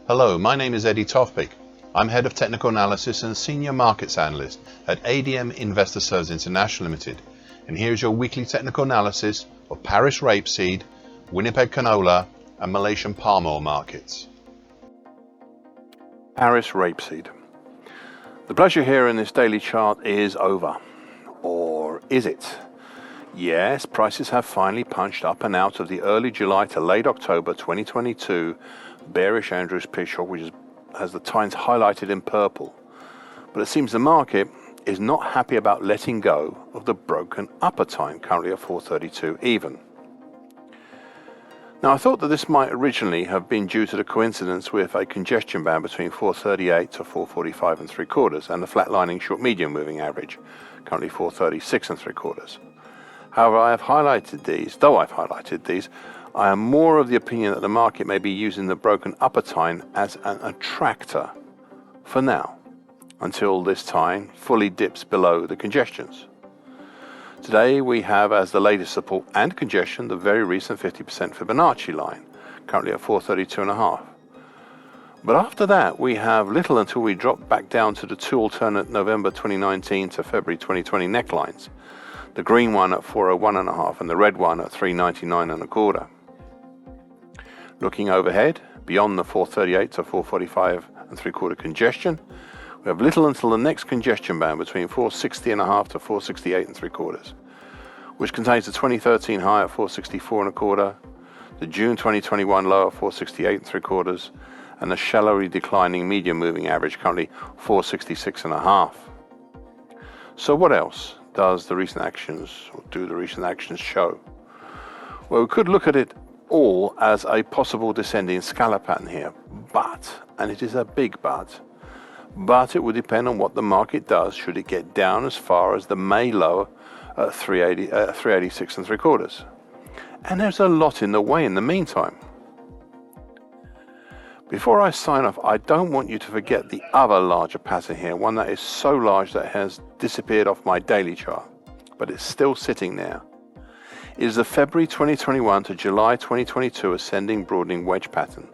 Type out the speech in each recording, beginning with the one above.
Hello, my name is Eddie Tofpik. I'm Head of Technical Analysis and Senior Markets Analyst at ADM Investor Services International Limited. And here's your weekly technical analysis of Paris Rapeseed, Winnipeg Canola and Malaysian palm oil markets. Paris Rapeseed. The pleasure here in this daily chart is over. Or is it? Yes, prices have finally punched up and out of the early July to late October 2022 bearish Andrews pitchfork, which has the tines highlighted in purple. But it seems the market is not happy about letting go of the broken upper time, currently at 432 even. Now, I thought that this might originally have been due to the coincidence with a congestion band between 438 to 445 and 3/4 and the flatlining short medium moving average, currently 436 and 3/4. However, I've highlighted these, I am more of the opinion that the market may be using the broken upper time as an attractor for now, until this time fully dips below the congestions. Today we have as the latest support and congestion the very recent 50% Fibonacci line, currently at 432.5. But after that we have little until we drop back down to the two alternate November 2019 to February 2020 necklines, the green one at 401.5 and the red one at 399.25. Looking overhead, beyond the 438 to 445 and 3/4 congestion, we have little until the next congestion band between 460.5 to 468 and 3/4, which contains the 2013 high at 464.25, the June 2021 low at 468 and 3/4, and the shallowly declining medium moving average currently 466.5. So what else do the recent actions show? Well, we could look at it all as a possible descending scallop pattern here, but, and it is a big but it would depend on what the market does should it get down as far as the May low at 386 and 3/4. And there's a lot in the way in the meantime. Before I sign off, I don't want you to forget the other larger pattern here, one that is so large that it has disappeared off my daily chart, but it's still sitting there. It is the February 2021 to July 2022 ascending broadening wedge pattern.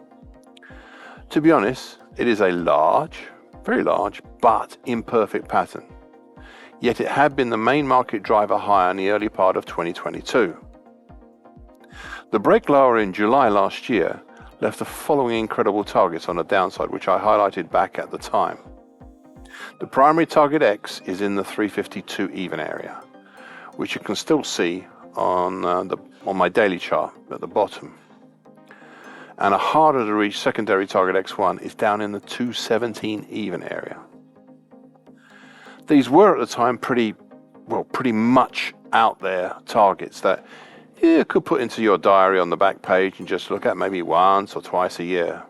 To be honest, it is a large, very large, but imperfect pattern. Yet it had been the main market driver higher in the early part of 2022. The break lower in July last year left the following incredible targets on the downside, which I highlighted back at the time. The primary target X is in the 352 even area, which you can still see on my daily chart at the bottom. And a harder to reach secondary target X1 is down in the 217 even area. These were at the time pretty much out there targets that you could put into your diary on the back page and just look at maybe once or twice a year.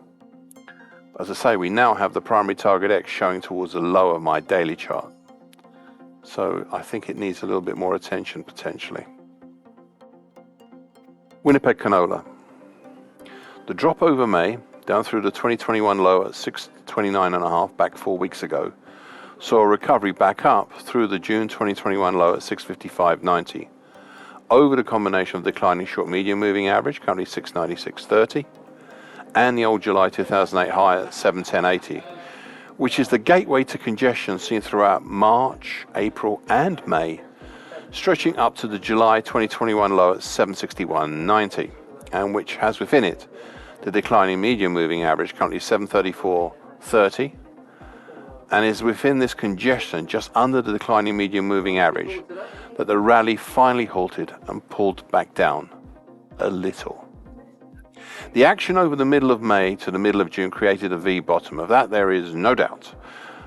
As I say, we now have the primary target X showing towards the low of my daily chart. So I think it needs a little bit more attention potentially. Winnipeg Canola. The drop over May, down through the 2021 low at 629.5 back 4 weeks ago, saw a recovery back up through the June 2021 low at 655.90, over the combination of declining short medium moving average, currently 696.30, and the old July 2008 high at 710.80, which is the gateway to congestion seen throughout March, April, and May, stretching up to the July 2021 low at 761.90, and which has within it the declining medium moving average, currently 734.30, and is within this congestion just under the declining medium moving average that the rally finally halted and pulled back down a little. The action over the middle of May to the middle of June created a V bottom. Of that there is no doubt.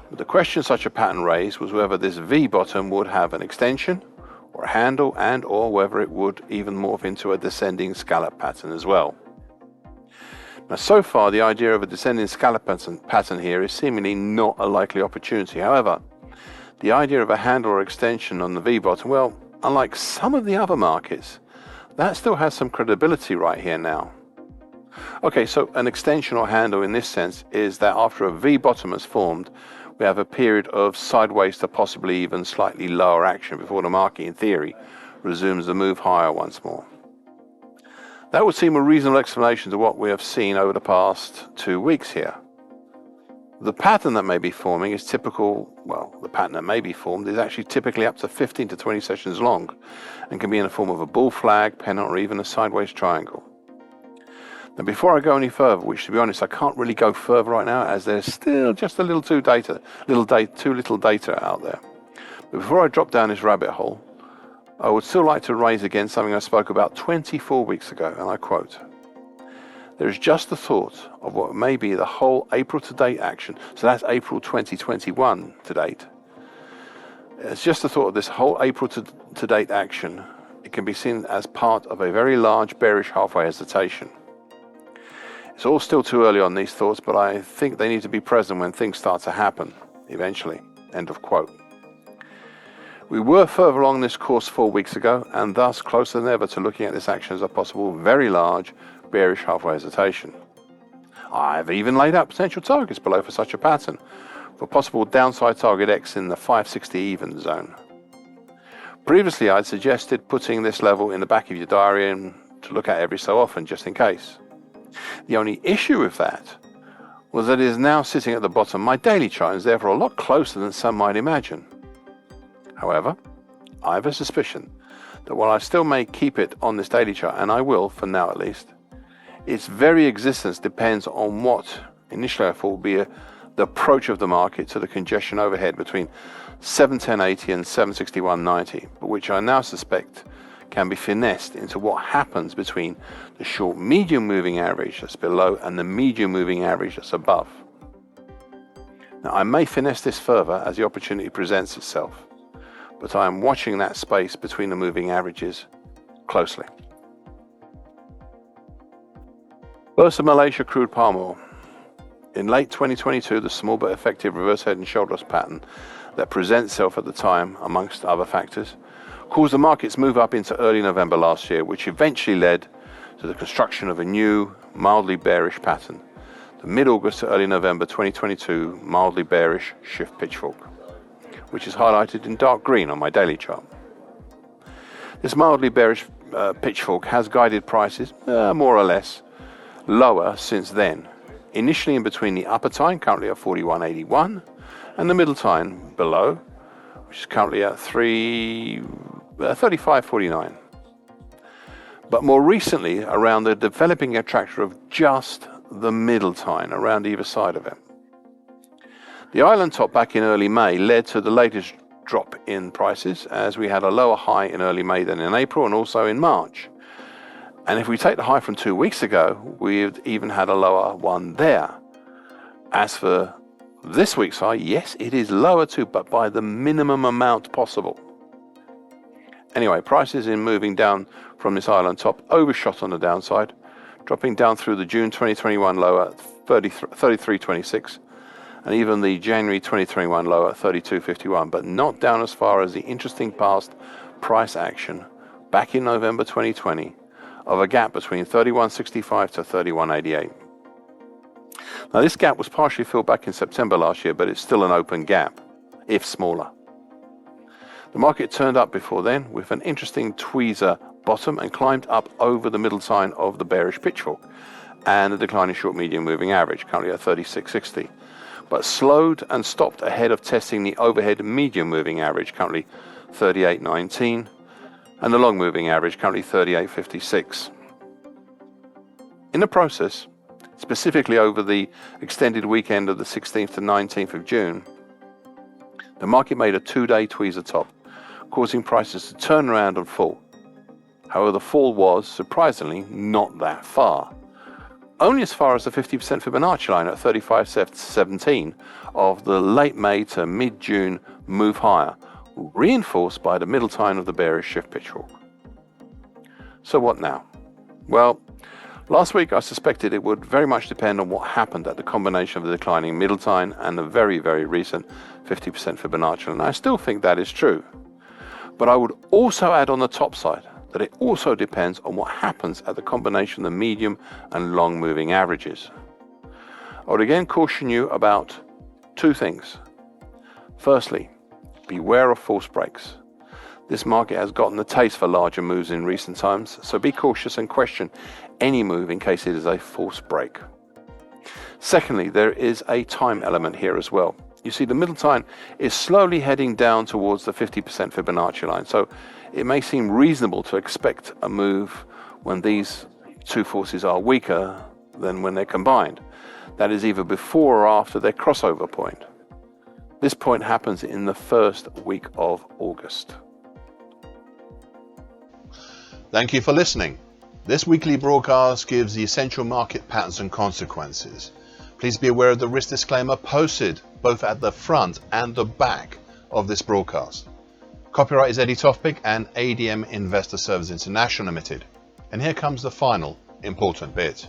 But the question such a pattern raised was whether this V bottom would have an extension or a handle, and or whether it would even morph into a descending scallop pattern as well. Now, so far the idea of a descending scallop pattern here is seemingly not a likely opportunity. However, the idea of a handle or extension on the V bottom, well, unlike some of the other markets, that still has some credibility right here now. Okay, so an extension or handle in this sense is that after a V bottom has formed, we have a period of sideways to possibly even slightly lower action before the market, in theory, resumes the move higher once more. That would seem a reasonable explanation to what we have seen over the past 2 weeks here. The pattern that may be forming is typical, well, the pattern that may be formed is actually typically up to 15 to 20 sessions long and can be in the form of a bull flag, pennant, or even a sideways triangle. Now, before I go any further, which to be honest, I can't really go further right now as there's still just a little too little data out there. But before I drop down this rabbit hole, I would still like to raise again something I spoke about 24 weeks ago, and I quote, "There is just the thought of what may be the whole April to date action," so that's April 2021 to date. It's just the thought of this whole April to date action. It can be seen as part of a very large bearish halfway hesitation. It's all still too early on these thoughts, but I think they need to be present when things start to happen, eventually. End of quote. We were further along this course 4 weeks ago, and thus closer than ever to looking at this action as a possible very large bearish halfway hesitation. I've even laid out potential targets below for such a pattern, for possible downside target X in the 560 even zone. Previously I'd suggested putting this level in the back of your diary and to look at every so often just in case. The only issue with that was that it is now sitting at the bottom of my daily chart and is therefore a lot closer than some might imagine. However, I have a suspicion that while I still may keep it on this daily chart, and I will for now at least, its very existence depends on what initially I thought would be the approach of the market to the congestion overhead between 710.80 and 761.90, but which I now suspect can be finessed into what happens between the short medium moving average that's below and the medium moving average that's above. Now I may finesse this further as the opportunity presents itself, but I am watching that space between the moving averages closely. First, Malaysia crude palm oil. In late 2022, the small but effective reverse head and shoulders pattern that presents itself at the time, amongst other factors, caused the markets move up into early November last year, which eventually led to the construction of a new, mildly bearish pattern, the mid-August to early November 2022 mildly bearish shift pitchfork, which is highlighted in dark green on my daily chart. This mildly bearish pitchfork has guided prices, more or less, lower since then, initially in between the upper time, currently at 41.81, and the middle time below, which is currently at 35.49. But more recently, around the developing attractor of just the middle time, around either side of it. The island top back in early May led to the latest drop in prices, as we had a lower high in early May than in April and also in March. And if we take the high from 2 weeks ago, we've even had a lower one there. As for this week's high, yes, it is lower too, but by the minimum amount possible. Anyway, prices in moving down from this island top overshot on the downside, dropping down through the June 2021 low at 33.26, and even the January 2021 low at 32.51, but not down as far as the interesting past price action back in November 2020 of a gap between 31.65 to 31.88. Now this gap was partially filled back in September last year, but it's still an open gap, if smaller. The market turned up before then with an interesting tweezer bottom and climbed up over the middle sign of the bearish pitchfork and the declining short medium moving average, currently at 36.60, but slowed and stopped ahead of testing the overhead medium moving average, currently 38.19, and the long moving average, currently 38.56. In the process, specifically over the extended weekend of the 16th to 19th of June, the market made a 2-day tweezer top, causing prices to turn around and fall. However, the fall was, surprisingly, not that far. Only as far as the 50% Fibonacci line at 35.17 of the late May to mid-June move higher, reinforced by the middle time of the bearish shift pitchfork. So what now? Well, last week I suspected it would very much depend on what happened at the combination of the declining middle time and the very, very recent 50% Fibonacci, and I still think that is true. But I would also add on the top side that it also depends on what happens at the combination of the medium and long moving averages. I would again caution you about two things. Firstly, beware of false breaks. This market has gotten the taste for larger moves in recent times, so be cautious and question any move in case it is a false break. Secondly, there is a time element here as well. You see, the middle time is slowly heading down towards the 50% Fibonacci line, so it may seem reasonable to expect a move when these two forces are weaker than when they're combined. That is either before or after their crossover point. This point happens in the first week of August. Thank you for listening. This weekly broadcast gives the essential market patterns and consequences. Please be aware of the risk disclaimer posted both at the front and the back of this broadcast. Copyright is Eddie Tofpik and ADM Investor Services International Limited. And here comes the final important bit.